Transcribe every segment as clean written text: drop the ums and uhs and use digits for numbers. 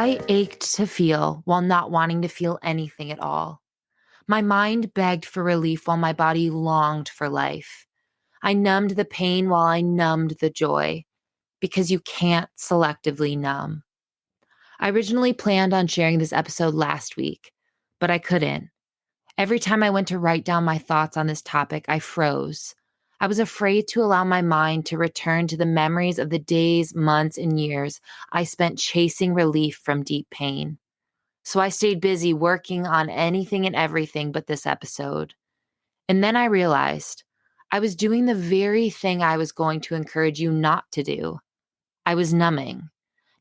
I ached to feel while not wanting to feel anything at all. My mind begged for relief while my body longed for life. I numbed the pain while I numbed the joy, because you can't selectively numb. I originally planned on sharing this episode last week, but I couldn't. Every time I went to write down my thoughts on this topic, I froze. I was afraid to allow my mind to return to the memories of the days, months, and years I spent chasing relief from deep pain. So I stayed busy working on anything and everything but this episode. And then I realized I was doing the very thing I was going to encourage you not to do. I was numbing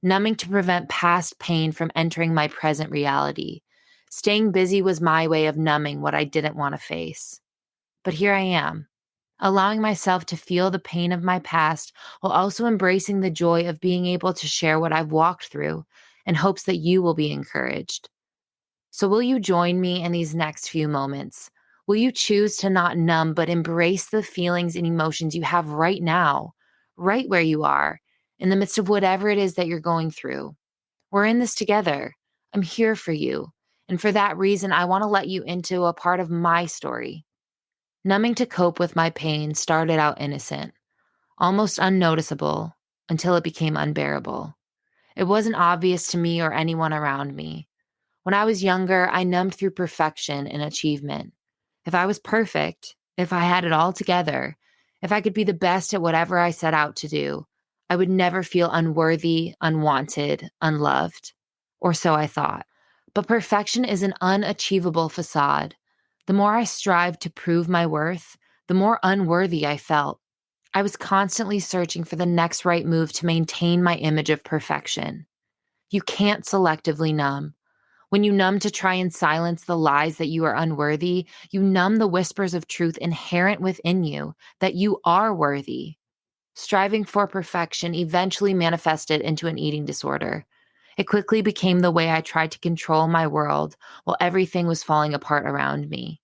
to prevent past pain from entering my present reality. Staying busy was my way of numbing what I didn't want to face. But here I am, allowing myself to feel the pain of my past while also embracing the joy of being able to share what I've walked through in hopes that you will be encouraged. So will you join me in these next few moments? Will you choose to not numb, but embrace the feelings and emotions you have right now, right where you are, in the midst of whatever it is that you're going through? We're in this together. I'm here for you. And for that reason, I want to let you into a part of my story. Numbing to cope with my pain started out innocent, almost unnoticeable, until it became unbearable. It wasn't obvious to me or anyone around me. When I was younger, I numbed through perfection and achievement. If I was perfect, if I had it all together, if I could be the best at whatever I set out to do, I would never feel unworthy, unwanted, unloved. Or so I thought. But perfection is an unachievable facade. The more I strived to prove my worth, the more unworthy I felt. I was constantly searching for the next right move to maintain my image of perfection. You can't selectively numb. When you numb to try and silence the lies that you are unworthy, you numb the whispers of truth inherent within you that you are worthy. Striving for perfection eventually manifested into an eating disorder. It quickly became the way I tried to control my world while everything was falling apart around me.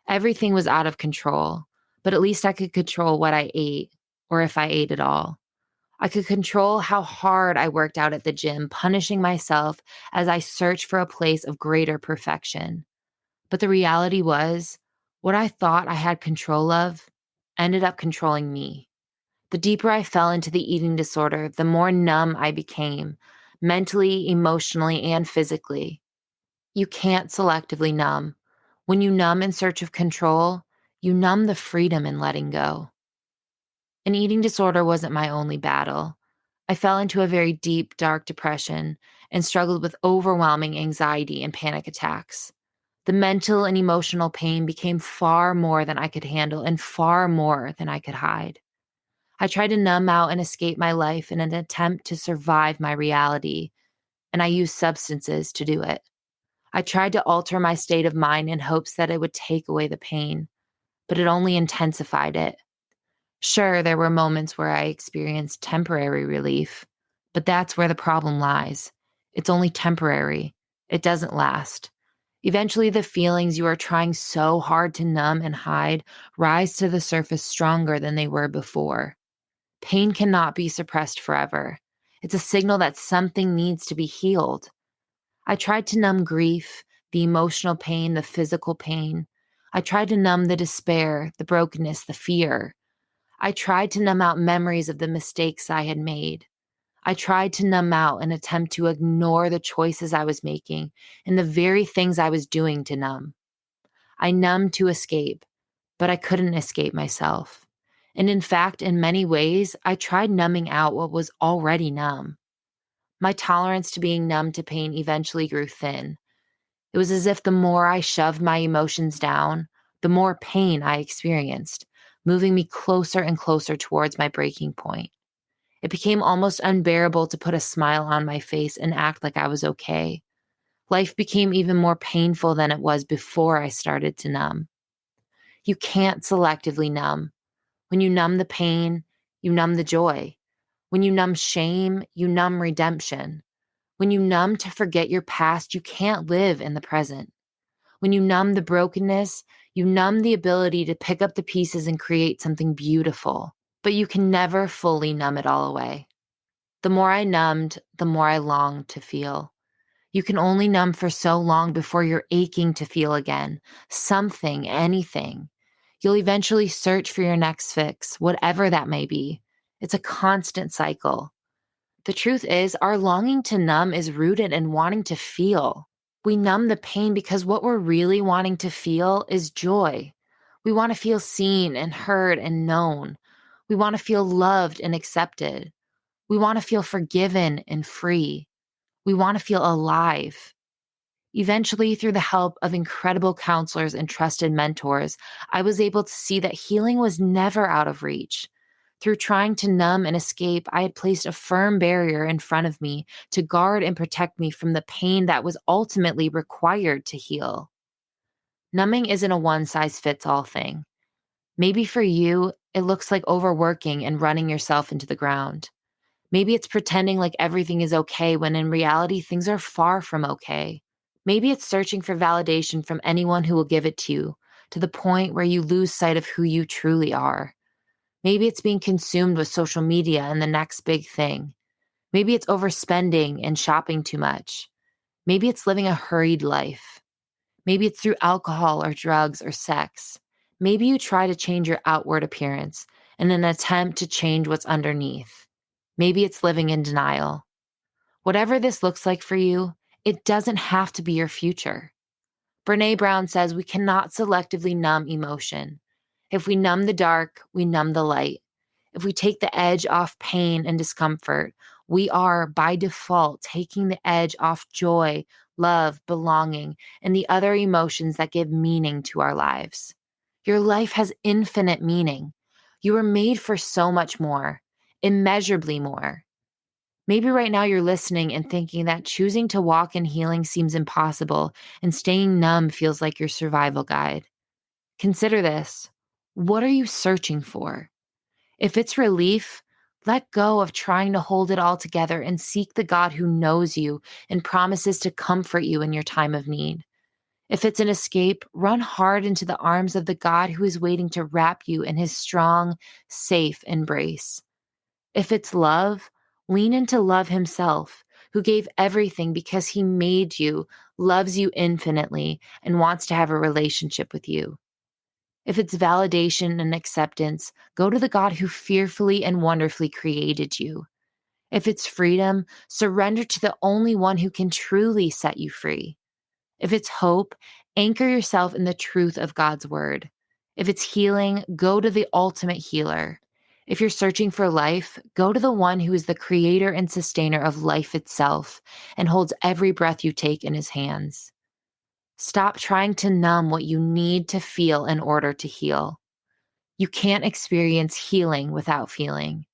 Everything was out of control, but at least I could control what I ate, or if I ate at all. I could control how hard I worked out at the gym, punishing myself as I searched for a place of greater perfection. But the reality was, what I thought I had control of ended up controlling me. The deeper I fell into the eating disorder, the more numb I became, mentally, emotionally, and physically. You can't selectively numb. When you numb in search of control, you numb the freedom in letting go. An eating disorder wasn't my only battle. I fell into a very deep, dark depression and struggled with overwhelming anxiety and panic attacks. The mental and emotional pain became far more than I could handle and far more than I could hide. I tried to numb out and escape my life in an attempt to survive my reality, and I used substances to do it. I tried to alter my state of mind in hopes that it would take away the pain, but it only intensified it. Sure, there were moments where I experienced temporary relief, but that's where the problem lies. It's only temporary. It doesn't last. Eventually, the feelings you are trying so hard to numb and hide rise to the surface stronger than they were before. Pain cannot be suppressed forever. It's a signal that something needs to be healed. I tried to numb grief, the emotional pain, the physical pain. I tried to numb the despair, the brokenness, the fear. I tried to numb out memories of the mistakes I had made. I tried to numb out and attempt to ignore the choices I was making and the very things I was doing to numb. I numbed to escape, but I couldn't escape myself. And in fact, in many ways, I tried numbing out what was already numb. My tolerance to being numb to pain eventually grew thin. It was as if the more I shoved my emotions down, the more pain I experienced, moving me closer and closer towards my breaking point. It became almost unbearable to put a smile on my face and act like I was okay. Life became even more painful than it was before I started to numb. You can't selectively numb. When you numb the pain, you numb the joy. When you numb shame, you numb redemption. When you numb to forget your past, you can't live in the present. When you numb the brokenness, you numb the ability to pick up the pieces and create something beautiful. But you can never fully numb it all away. The more I numbed, the more I longed to feel. You can only numb for so long before you're aching to feel again. Something, anything. You'll eventually search for your next fix, whatever that may be. It's a constant cycle. The truth is, our longing to numb is rooted in wanting to feel. We numb the pain because what we're really wanting to feel is joy. We want to feel seen and heard and known. We want to feel loved and accepted. We want to feel forgiven and free. We want to feel alive. Eventually, through the help of incredible counselors and trusted mentors, I was able to see that healing was never out of reach. Through trying to numb and escape, I had placed a firm barrier in front of me to guard and protect me from the pain that was ultimately required to heal. Numbing isn't a one-size-fits-all thing. Maybe for you, it looks like overworking and running yourself into the ground. Maybe it's pretending like everything is okay when in reality, things are far from okay. Maybe it's searching for validation from anyone who will give it to the point where you lose sight of who you truly are. Maybe it's being consumed with social media and the next big thing. Maybe it's overspending and shopping too much. Maybe it's living a hurried life. Maybe it's through alcohol or drugs or sex. Maybe you try to change your outward appearance in an attempt to change what's underneath. Maybe it's living in denial. Whatever this looks like for you, it doesn't have to be your future. Brené Brown says we cannot selectively numb emotion. If we numb the dark, we numb the light. If we take the edge off pain and discomfort, we are, by default, taking the edge off joy, love, belonging, and the other emotions that give meaning to our lives. Your life has infinite meaning. You were made for so much more, immeasurably more. Maybe right now you're listening and thinking that choosing to walk in healing seems impossible and staying numb feels like your survival guide. Consider this. What are you searching for? If it's relief, let go of trying to hold it all together and seek the God who knows you and promises to comfort you in your time of need. If it's an escape, run hard into the arms of the God who is waiting to wrap you in his strong, safe embrace. If it's love, lean into love himself, who gave everything because he made you, loves you infinitely, and wants to have a relationship with you. If it's validation and acceptance, go to the God who fearfully and wonderfully created you. If it's freedom, surrender to the only one who can truly set you free. If it's hope, anchor yourself in the truth of God's word. If it's healing, go to the ultimate healer. If you're searching for life, go to the one who is the creator and sustainer of life itself and holds every breath you take in his hands. Stop trying to numb what you need to feel in order to heal. You can't experience healing without feeling.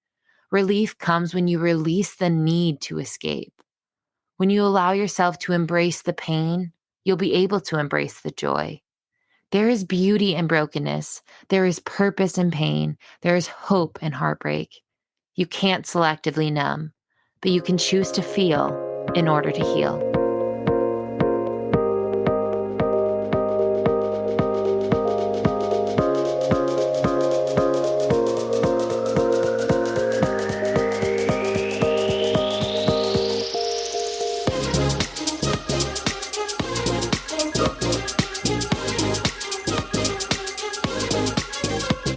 Relief comes when you release the need to escape. When you allow yourself to embrace the pain, you'll be able to embrace the joy. There is beauty in brokenness. There is purpose in pain. There is hope in heartbreak. You can't selectively numb, but you can choose to feel in order to heal.